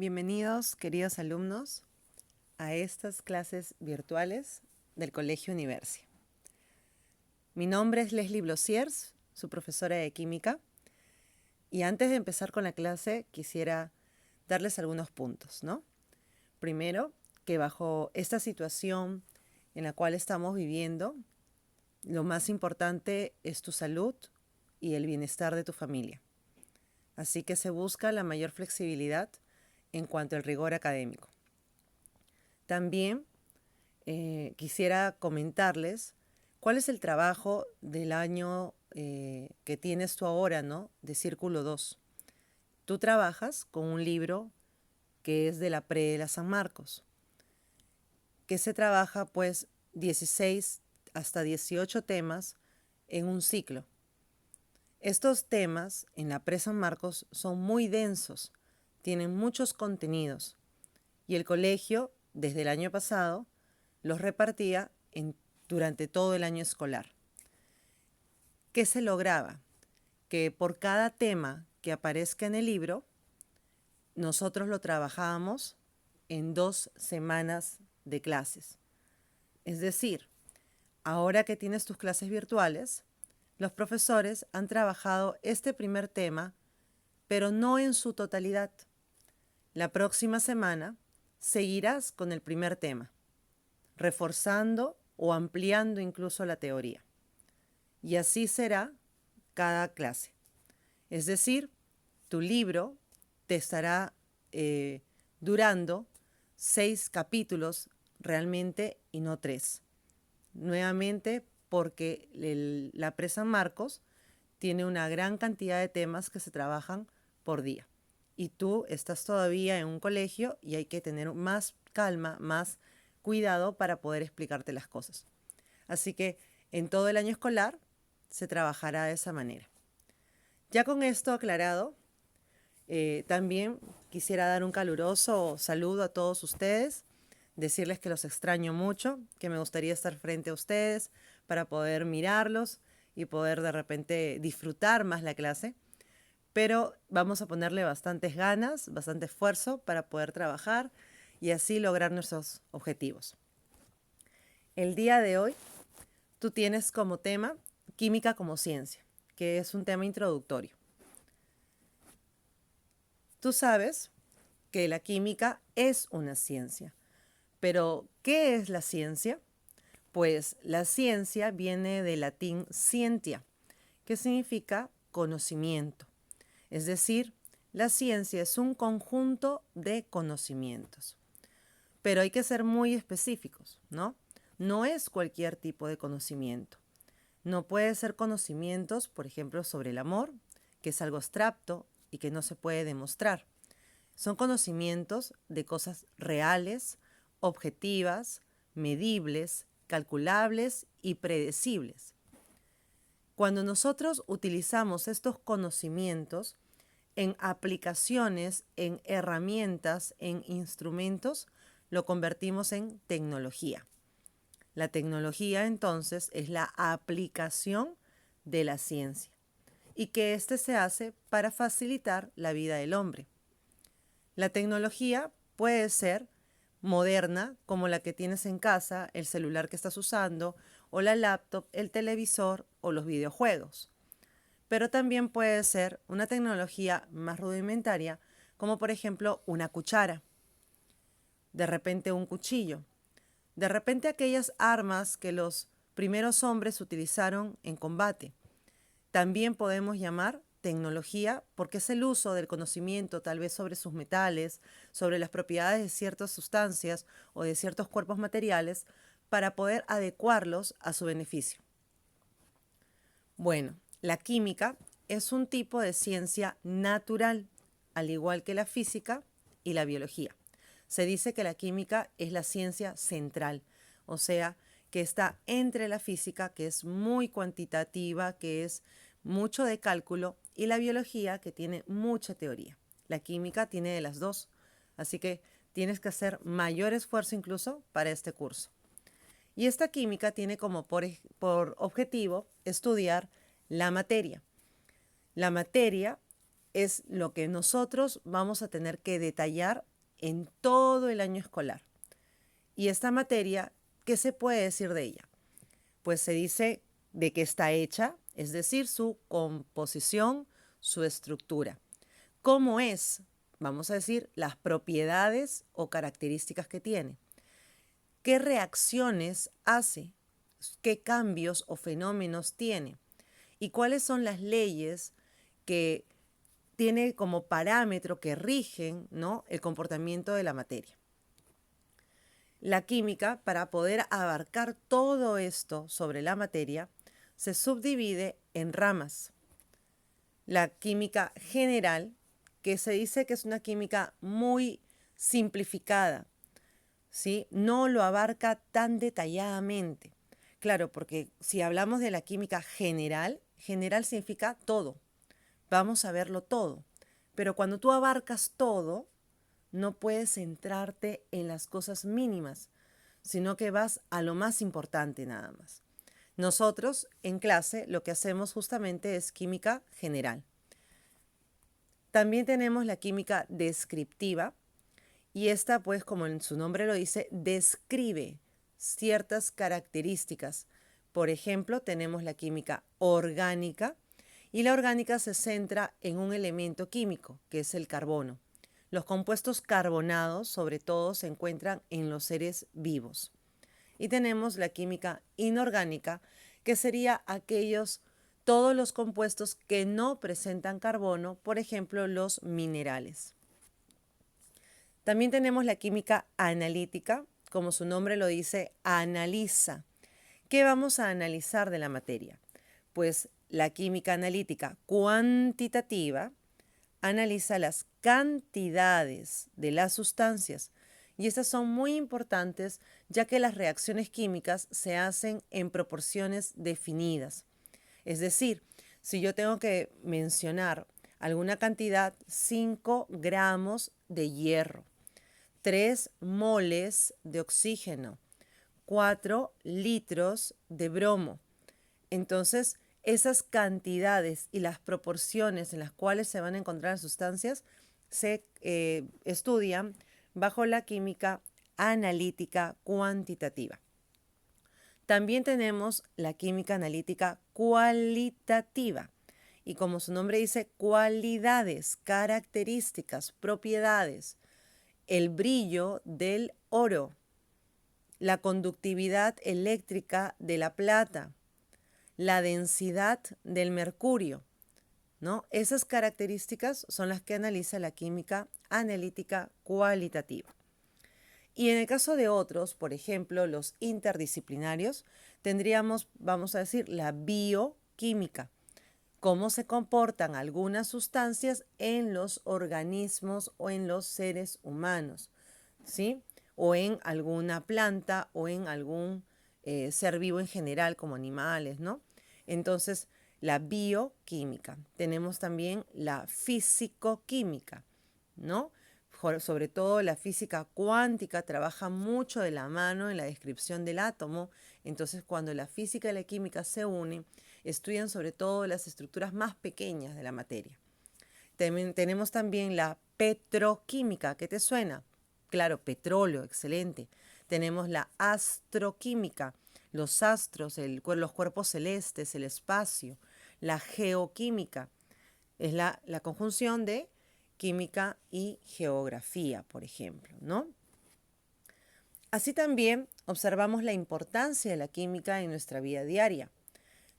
Bienvenidos, queridos alumnos, a estas clases virtuales del Colegio Universi. Mi nombre es Leslie Blosiers, su profesora de química, y antes de empezar con la clase quisiera darles algunos puntos, ¿no? Primero, que bajo esta situación en la cual estamos viviendo, lo más importante es tu salud y el bienestar de tu familia. Así que se busca la mayor flexibilidad en cuanto al rigor académico. También quisiera comentarles cuál es el trabajo del año que tienes tú ahora, ¿no? De Círculo 2. Tú trabajas con un libro que es de la Pre de la San Marcos, que se trabaja pues 16 hasta 18 temas en un ciclo. Estos temas en la Pre San Marcos son muy densos, tienen muchos contenidos y el colegio, desde el año pasado, los repartía durante todo el año escolar. ¿Qué se lograba? Que por cada tema que aparezca en el libro, nosotros lo trabajábamos en 2 semanas de clases. Es decir, ahora que tienes tus clases virtuales, los profesores han trabajado este primer tema, pero no en su totalidad. La próxima semana seguirás con el primer tema, reforzando o ampliando incluso la teoría. Y así será cada clase. Es decir, tu libro te estará durando 6 capítulos realmente y no 3. Nuevamente porque la Pre San Marcos tiene una gran cantidad de temas que se trabajan por día. Y tú estás todavía en un colegio y hay que tener más calma, más cuidado para poder explicarte las cosas. Así que en todo el año escolar se trabajará de esa manera. Ya con esto aclarado, también quisiera dar un caluroso saludo a todos ustedes, decirles que los extraño mucho, que me gustaría estar frente a ustedes para poder mirarlos y poder de repente disfrutar más la clase, pero vamos a ponerle bastantes ganas, bastante esfuerzo para poder trabajar y así lograr nuestros objetivos. El día de hoy tú tienes como tema Química como Ciencia, que es un tema introductorio. Tú sabes que la química es una ciencia, pero ¿qué es la ciencia? Pues la ciencia viene del latín scientia, que significa conocimiento. Es decir, la ciencia es un conjunto de conocimientos. Pero hay que ser muy específicos, ¿no? No es cualquier tipo de conocimiento. No puede ser conocimientos, por ejemplo, sobre el amor, que es algo abstracto y que no se puede demostrar. Son conocimientos de cosas reales, objetivas, medibles, calculables y predecibles. Cuando nosotros utilizamos estos conocimientos en aplicaciones, en herramientas, en instrumentos, lo convertimos en tecnología. La tecnología, entonces, es la aplicación de la ciencia y que éste se hace para facilitar la vida del hombre. La tecnología puede ser moderna, como la que tienes en casa, el celular que estás usando, o la laptop, el televisor o los videojuegos. Pero también puede ser una tecnología más rudimentaria, como por ejemplo una cuchara, de repente un cuchillo, de repente aquellas armas que los primeros hombres utilizaron en combate. También podemos llamar tecnología porque es el uso del conocimiento tal vez sobre sus metales, sobre las propiedades de ciertas sustancias o de ciertos cuerpos materiales para poder adecuarlos a su beneficio. Bueno, la química es un tipo de ciencia natural, al igual que la física y la biología. Se dice que la química es la ciencia central, o sea, que está entre la física, que es muy cuantitativa, que es mucho de cálculo, y la biología, que tiene mucha teoría. La química tiene de las dos, así que tienes que hacer mayor esfuerzo incluso para este curso. Y esta química tiene como por objetivo estudiar la materia. La materia es lo que nosotros vamos a tener que detallar en todo el año escolar. Y esta materia, ¿qué se puede decir de ella? Pues se dice de qué está hecha, es decir, su composición, su estructura. ¿Cómo es? Vamos a decir, las propiedades o características que tiene. ¿Qué reacciones hace? ¿Qué cambios o fenómenos tiene? ¿Y cuáles son las leyes que tiene como parámetro que rigen, ¿no?, el comportamiento de la materia? La química, para poder abarcar todo esto sobre la materia, se subdivide en ramas. La química general, que se dice que es una química muy simplificada, ¿sí? No lo abarca tan detalladamente. Claro, porque si hablamos de la química general, general significa todo. Vamos a verlo todo. Pero cuando tú abarcas todo, no puedes centrarte en las cosas mínimas, sino que vas a lo más importante nada más. Nosotros en clase lo que hacemos justamente es química general. También tenemos la química descriptiva y esta, pues, como en su nombre lo dice, describe ciertas características. Por ejemplo, tenemos la química orgánica y la orgánica se centra en un elemento químico, que es el carbono. Los compuestos carbonados, sobre todo, se encuentran en los seres vivos. Y tenemos la química inorgánica, que sería todos los compuestos que no presentan carbono, por ejemplo, los minerales. También tenemos la química analítica, como su nombre lo dice, analiza. ¿Qué vamos a analizar de la materia? Pues la química analítica cuantitativa analiza las cantidades de las sustancias y estas son muy importantes ya que las reacciones químicas se hacen en proporciones definidas. Es decir, si yo tengo que mencionar alguna cantidad, 5 gramos de hierro, 3 moles de oxígeno, 4 litros de bromo. Entonces, esas cantidades y las proporciones en las cuales se van a encontrar las sustancias se estudian bajo la química analítica cuantitativa. También tenemos la química analítica cualitativa. Y como su nombre dice, cualidades, características, propiedades. El brillo del oro, la conductividad eléctrica de la plata, la densidad del mercurio, ¿no? Esas características son las que analiza la química analítica cualitativa. Y en el caso de otros, por ejemplo, los interdisciplinarios, tendríamos, vamos a decir, la bioquímica, cómo se comportan algunas sustancias en los organismos o en los seres humanos, ¿sí? O en alguna planta o en algún ser vivo en general, como animales, ¿no? Entonces, la bioquímica. Tenemos también la fisicoquímica, ¿no? Sobre todo la física cuántica trabaja mucho de la mano en la descripción del átomo. Entonces, cuando la física y la química se unen, estudian sobre todo las estructuras más pequeñas de la materia. Tenemos también la petroquímica. ¿Qué te suena? Claro, petróleo, excelente. Tenemos la astroquímica, los astros, los cuerpos celestes, el espacio. La geoquímica es la conjunción de química y geografía, por ejemplo, ¿no? Así también observamos la importancia de la química en nuestra vida diaria,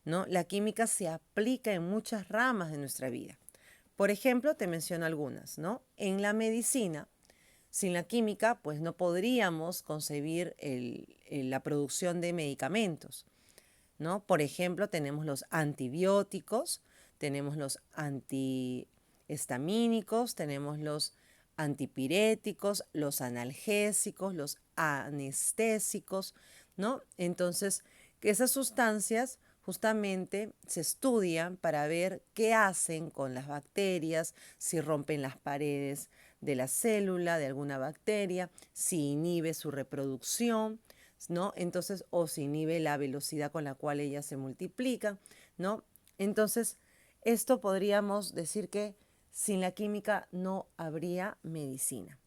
¿no? La química se aplica en muchas ramas de nuestra vida. Por ejemplo, te menciono algunas, ¿no? En la medicina, sin la química, pues no podríamos concebir la producción de medicamentos, ¿no? Por ejemplo, tenemos los antibióticos, tenemos los antihistamínicos, tenemos los antipiréticos, los analgésicos, los anestésicos, ¿no? Entonces, esas sustancias justamente se estudian para ver qué hacen con las bacterias, si rompen las paredes de la célula de alguna bacteria, si inhibe su reproducción, ¿no? Entonces, o se inhibe la velocidad con la cual ellas se multiplican, ¿no? Entonces, esto podríamos decir que sin la química no habría medicina.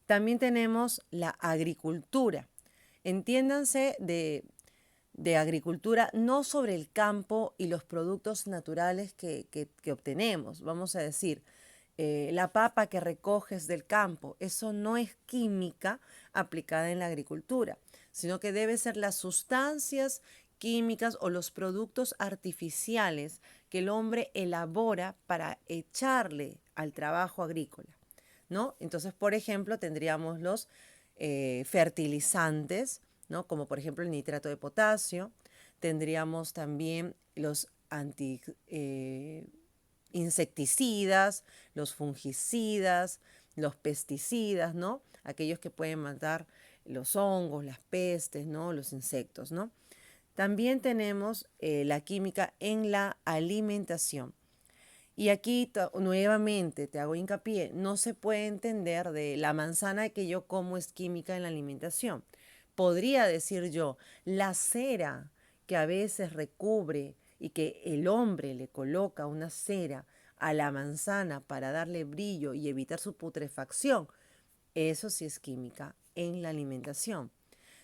También tenemos la agricultura. Entiéndanse de agricultura no sobre el campo y los productos naturales que obtenemos. Vamos a decir, la papa que recoges del campo, eso no es química aplicada en la agricultura, sino que debe ser las sustancias químicas o los productos artificiales que el hombre elabora para echarle al trabajo agrícola, ¿no? Entonces, por ejemplo, tendríamos los fertilizantes, ¿no? Como por ejemplo el nitrato de potasio. Tendríamos también los insecticidas, los fungicidas, los pesticidas, ¿no? Aquellos que pueden matar los hongos, las pestes, ¿no? Los insectos, ¿no? También tenemos la química en la alimentación. Y aquí nuevamente te hago hincapié, no se puede entender de la manzana que yo como es química en la alimentación. Podría decir yo, la cera que a veces recubre y que el hombre le coloca una cera a la manzana para darle brillo y evitar su putrefacción, eso sí es química en la alimentación.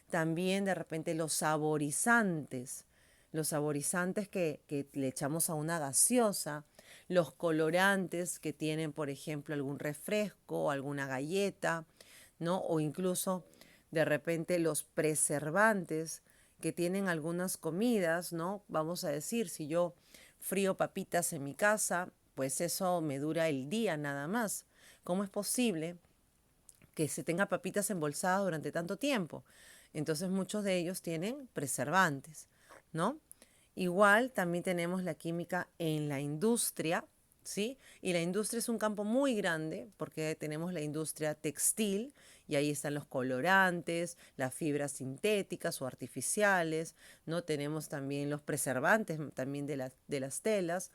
También de repente los saborizantes que le echamos a una gaseosa, los colorantes que tienen, por ejemplo, algún refresco o alguna galleta, ¿no? O incluso de repente los preservantes que tienen algunas comidas, ¿no? Vamos a decir, si yo frío papitas en mi casa, pues eso me dura el día nada más. ¿Cómo es posible que se tenga papitas embolsadas durante tanto tiempo? Entonces muchos de ellos tienen preservantes, ¿no? Igual también tenemos la química en la industria, ¿sí? Y la industria es un campo muy grande porque tenemos la industria textil y ahí están los colorantes, las fibras sintéticas o artificiales, ¿no? Tenemos también los preservantes también de las telas.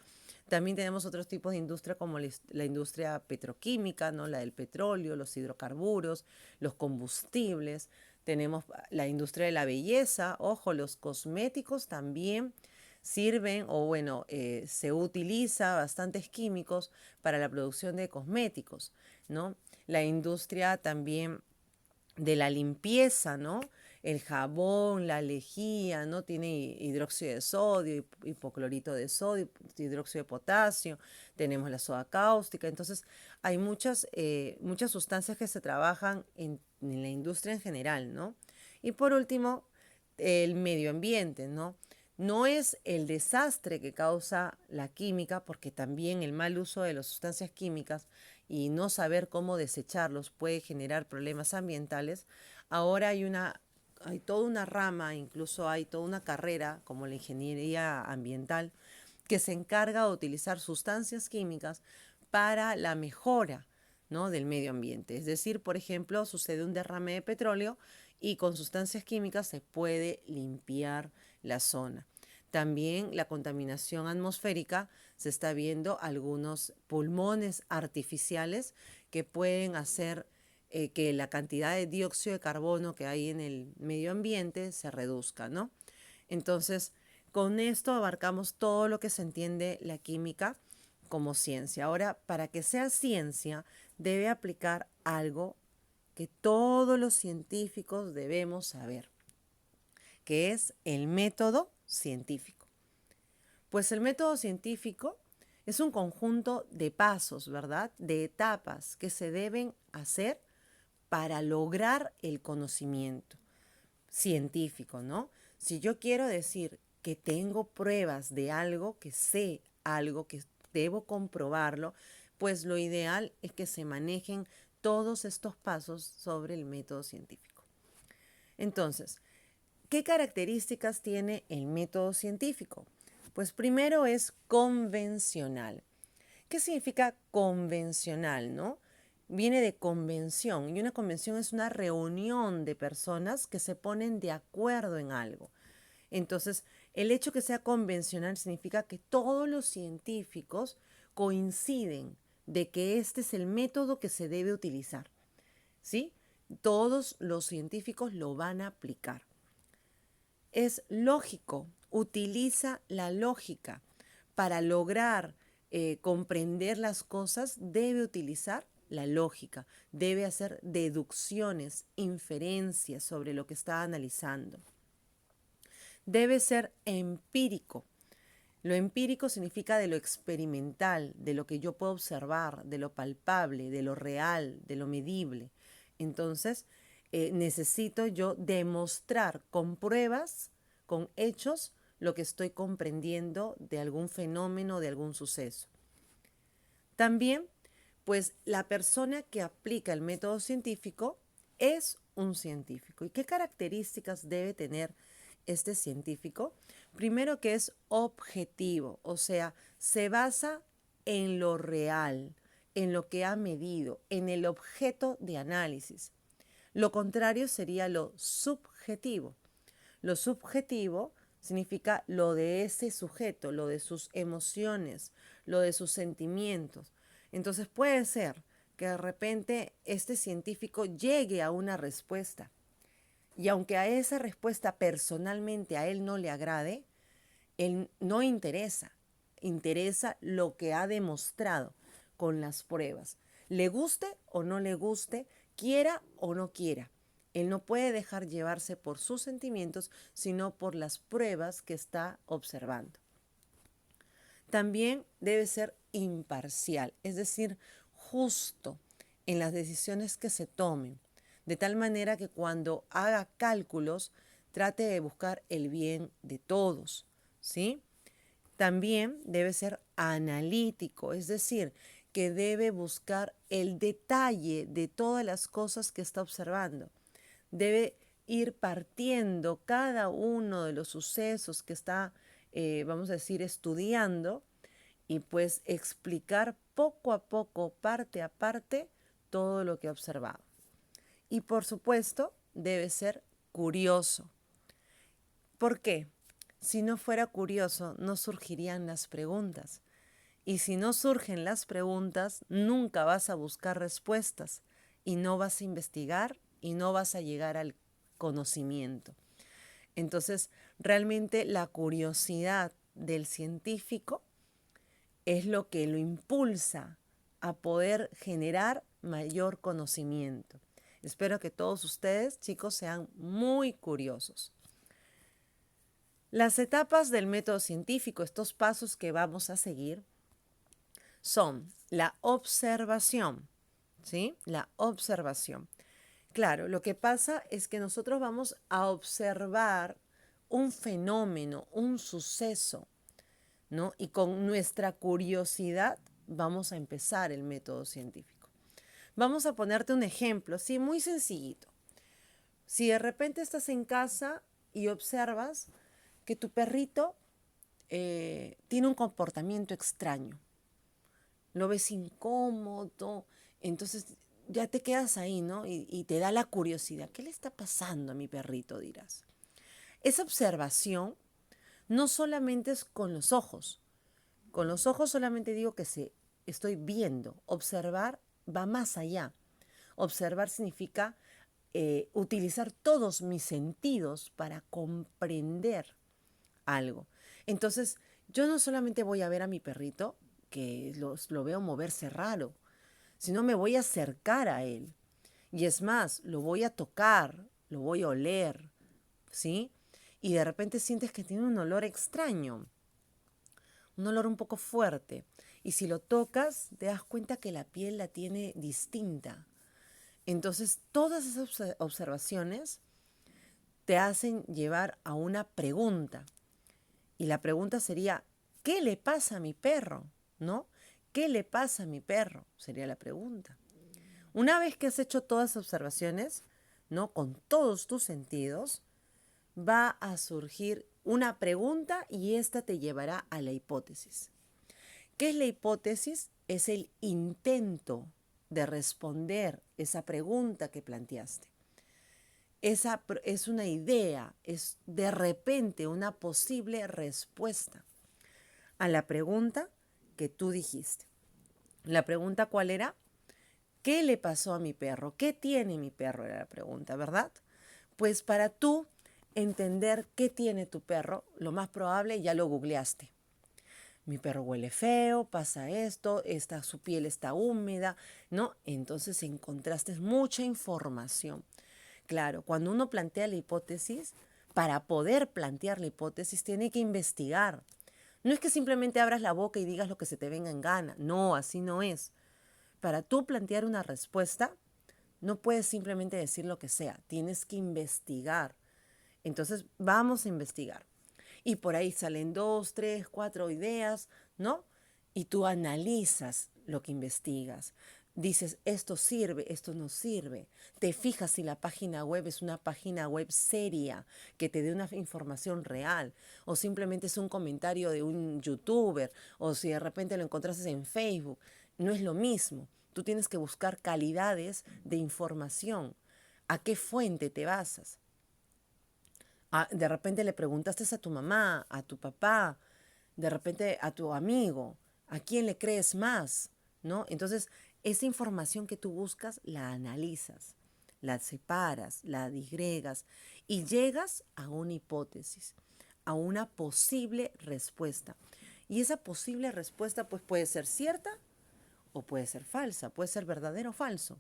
También tenemos otros tipos de industria como la industria petroquímica, ¿no? La del petróleo, los hidrocarburos, los combustibles. Tenemos la industria de la belleza, ojo, los cosméticos también sirven o bueno, se utiliza bastantes químicos para la producción de cosméticos, ¿no? La industria también de la limpieza, ¿no? El jabón, la lejía, ¿no? Tiene hidróxido de sodio, hipoclorito de sodio, hidróxido de potasio, tenemos la soda cáustica. Entonces, hay muchas sustancias que se trabajan en la industria en general, ¿no? Y por último, el medio ambiente, ¿no? No es el desastre que causa la química, porque también el mal uso de las sustancias químicas y no saber cómo desecharlos puede generar problemas ambientales. Ahora hay toda una rama, incluso hay toda una carrera como la ingeniería ambiental que se encarga de utilizar sustancias químicas para la mejora, ¿no? Del medio ambiente. Es decir, por ejemplo, sucede un derrame de petróleo y con sustancias químicas se puede limpiar la zona. También la contaminación atmosférica, se está viendo algunos pulmones artificiales que pueden hacer que la cantidad de dióxido de carbono que hay en el medio ambiente se reduzca, ¿no? Entonces, con esto abarcamos todo lo que se entiende la química como ciencia. Ahora, para que sea ciencia, debe aplicar algo que todos los científicos debemos saber, que es el método científico. Pues el método científico es un conjunto de pasos, ¿verdad? De etapas que se deben hacer para lograr el conocimiento científico, ¿no? Si yo quiero decir que tengo pruebas de algo, que sé algo, que debo comprobarlo, pues lo ideal es que se manejen todos estos pasos sobre el método científico. Entonces, ¿qué características tiene el método científico? Pues primero es convencional. ¿Qué significa convencional, no? Viene de convención y una convención es una reunión de personas que se ponen de acuerdo en algo. Entonces, el hecho que sea convencional significa que todos los científicos coinciden de que este es el método que se debe utilizar, ¿sí? Todos los científicos lo van a aplicar. Es lógico, utiliza la lógica. Para lograr comprender las cosas, debe utilizar la lógica, debe hacer deducciones, inferencias sobre lo que está analizando. Debe ser empírico. Lo empírico significa de lo experimental, de lo que yo puedo observar, de lo palpable, de lo real, de lo medible. Entonces, necesito yo demostrar con pruebas, con hechos, lo que estoy comprendiendo de algún fenómeno, de algún suceso. También, pues la persona que aplica el método científico es un científico. ¿Y qué características debe tener este científico? Primero, que es objetivo, o sea, se basa en lo real, en lo que ha medido, en el objeto de análisis. Lo contrario sería lo subjetivo. Lo subjetivo significa lo de ese sujeto, lo de sus emociones, lo de sus sentimientos. Entonces puede ser que de repente este científico llegue a una respuesta y aunque a esa respuesta personalmente a él no le agrade, él no interesa, interesa lo que ha demostrado con las pruebas. Le guste o no le guste, quiera o no quiera. Él no puede dejar llevarse por sus sentimientos, sino por las pruebas que está observando. También debe ser imparcial, es decir, justo en las decisiones que se tomen, de tal manera que cuando haga cálculos trate de buscar el bien de todos, ¿sí? También debe ser analítico, es decir, que debe buscar el detalle de todas las cosas que está observando. Debe ir partiendo cada uno de los sucesos que está, vamos a decir, estudiando y pues explicar poco a poco, parte a parte, todo lo que ha observado. Y por supuesto, debe ser curioso. ¿Por qué? Si no fuera curioso, no surgirían las preguntas. Y si no surgen las preguntas, nunca vas a buscar respuestas y no vas a investigar y no vas a llegar al conocimiento. Entonces, realmente la curiosidad del científico es lo que lo impulsa a poder generar mayor conocimiento. Espero que todos ustedes, chicos, sean muy curiosos. Las etapas del método científico, estos pasos que vamos a seguir, son la observación, ¿sí? La observación. Claro, lo que pasa es que nosotros vamos a observar un fenómeno, un suceso, ¿no? Y con nuestra curiosidad vamos a empezar el método científico. Vamos a ponerte un ejemplo, sí, muy sencillito. Si de repente estás en casa y observas que tu perrito tiene un comportamiento extraño, lo ves incómodo, entonces ya te quedas ahí, ¿no? Y te da la curiosidad. ¿Qué le está pasando a mi perrito, dirás? Esa observación no solamente es con los ojos. Con los ojos solamente digo que estoy viendo. Observar va más allá. Observar significa utilizar todos mis sentidos para comprender algo. Entonces, yo no solamente voy a ver a mi perrito, que lo veo moverse raro, sino me voy a acercar a él. Y es más, lo voy a tocar, lo voy a oler, ¿sí? Y de repente sientes que tiene un olor extraño, un olor un poco fuerte. Y si lo tocas, te das cuenta que la piel la tiene distinta. Entonces, todas esas observaciones te hacen llevar a una pregunta. Y la pregunta sería, ¿qué le pasa a mi perro? ¿No? ¿Qué le pasa a mi perro? Sería la pregunta. Una vez que has hecho todas las observaciones, ¿no? Con todos tus sentidos, va a surgir una pregunta y esta te llevará a la hipótesis. ¿Qué es la hipótesis? Es el intento de responder esa pregunta que planteaste. Esa es una idea, es de repente una posible respuesta a la pregunta que tú dijiste. La pregunta, ¿cuál era? ¿Qué le pasó a mi perro? ¿Qué tiene mi perro? Era la pregunta, ¿verdad? Pues para tú entender qué tiene tu perro, lo más probable ya lo googleaste. mi perro huele feo, pasa esto, su piel está húmeda, ¿no? Entonces encontraste mucha información. Claro, cuando uno plantea la hipótesis, para poder plantear la hipótesis tiene que investigar. No es que simplemente abras la boca y digas lo que se te venga en gana. No, así no es. Para tú plantear una respuesta, no puedes simplemente decir lo que sea. Tienes que investigar. Entonces, vamos a investigar. Y por ahí salen 2, 3, 4 ideas, ¿no? Y tú analizas lo que investigas. Dices, esto sirve, esto no sirve. Te fijas si la página web es una página web seria, que te dé una información real, o simplemente es un comentario de un youtuber, o si de repente lo encontraste en Facebook. No es lo mismo. Tú tienes que buscar calidades de información. ¿A qué fuente te basas? De repente le preguntaste a tu mamá, a tu papá, de repente a tu amigo, ¿a quién le crees más? ¿No? Entonces, esa información que tú buscas la analizas, la separas, la disgregas y llegas a una hipótesis, a una posible respuesta. Y esa posible respuesta pues puede ser cierta o puede ser falsa, puede ser verdadero o falso.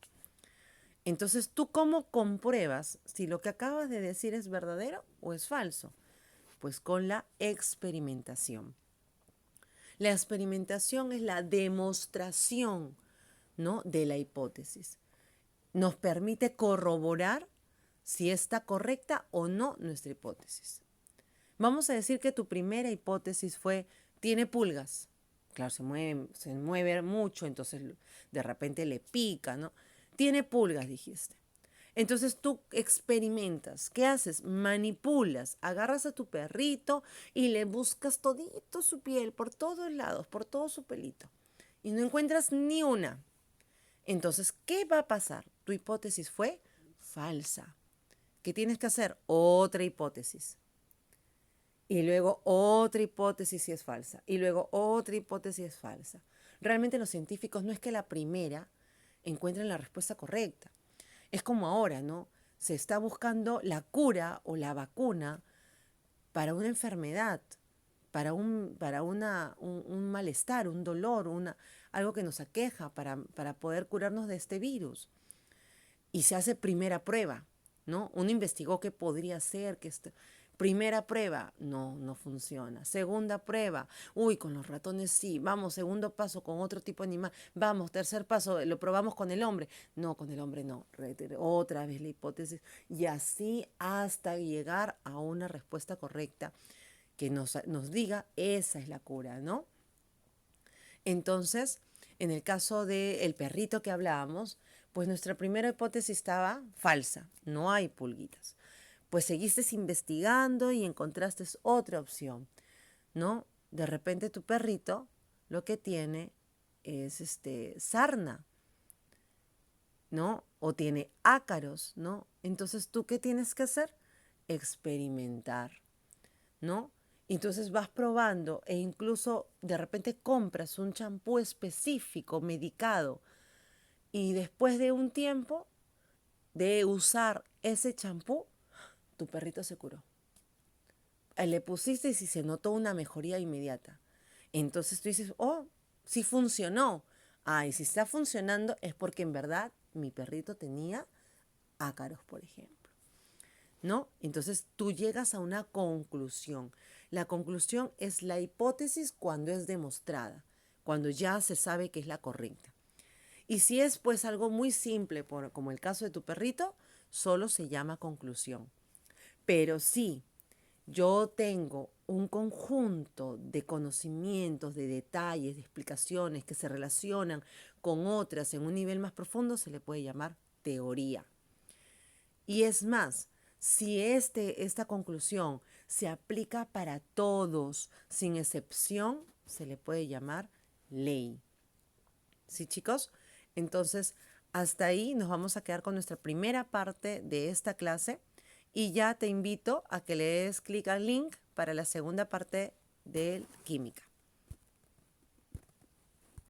Entonces, ¿tú cómo compruebas si lo que acabas de decir es verdadero o es falso? Pues con la experimentación. La experimentación es la demostración, ¿no?, de la hipótesis. Nos permite corroborar si está correcta o no nuestra hipótesis. Vamos a decir que tu primera hipótesis fue, tiene pulgas. Claro, se mueve mucho, entonces de repente le pica, ¿no? Tiene pulgas, dijiste. Entonces tú experimentas. ¿Qué haces? Manipulas, agarras a tu perrito y le buscas todito su piel, por todos lados, por todo su pelito. Y no encuentras ni una. Entonces, ¿qué va a pasar? Tu hipótesis fue falsa. ¿Qué tienes que hacer? Otra hipótesis. Y luego otra hipótesis si es falsa. Y luego otra hipótesis es falsa. Realmente los científicos no es que la primera encuentren la respuesta correcta. Es como ahora, ¿no? Se está buscando la cura o la vacuna para una enfermedad, para un malestar, un dolor, algo que nos aqueja para poder curarnos de este virus. Y se hace primera prueba, ¿no? Uno investigó qué podría ser, primera prueba, no, no funciona. Segunda prueba, uy, con los ratones sí. Vamos, segundo paso con otro tipo de animal. Vamos, tercer paso, lo probamos con el hombre. No, con el hombre no. Otra vez la hipótesis. Y así hasta llegar a una respuesta correcta que nos diga esa es la cura, ¿no? Entonces, en el caso del perrito que hablábamos, pues nuestra primera hipótesis estaba falsa, no hay pulguitas. Pues seguiste investigando y encontraste otra opción, ¿no? De repente tu perrito lo que tiene es sarna, ¿no? O tiene ácaros, ¿no? Entonces, ¿tú qué tienes que hacer? Experimentar, ¿no? Entonces vas probando e incluso de repente compras un champú específico, medicado, y después de un tiempo de usar ese champú, tu perrito se curó. Le pusiste y se notó una mejoría inmediata. Entonces tú dices, oh, sí funcionó. Ah, y si está funcionando es porque en verdad mi perrito tenía ácaros, por ejemplo. ¿No? Entonces tú llegas a una conclusión. La conclusión es la hipótesis cuando es demostrada, cuando ya se sabe que es la correcta. Y si es pues algo muy simple, como el caso de tu perrito, solo se llama conclusión. Pero si yo tengo un conjunto de conocimientos, de detalles, de explicaciones que se relacionan con otras en un nivel más profundo, se le puede llamar teoría. Y es más, si esta conclusión se aplica para todos, sin excepción, se le puede llamar ley. ¿Sí, chicos? Entonces, hasta ahí nos vamos a quedar con nuestra primera parte de esta clase y ya te invito a que le des clic al link para la segunda parte de química.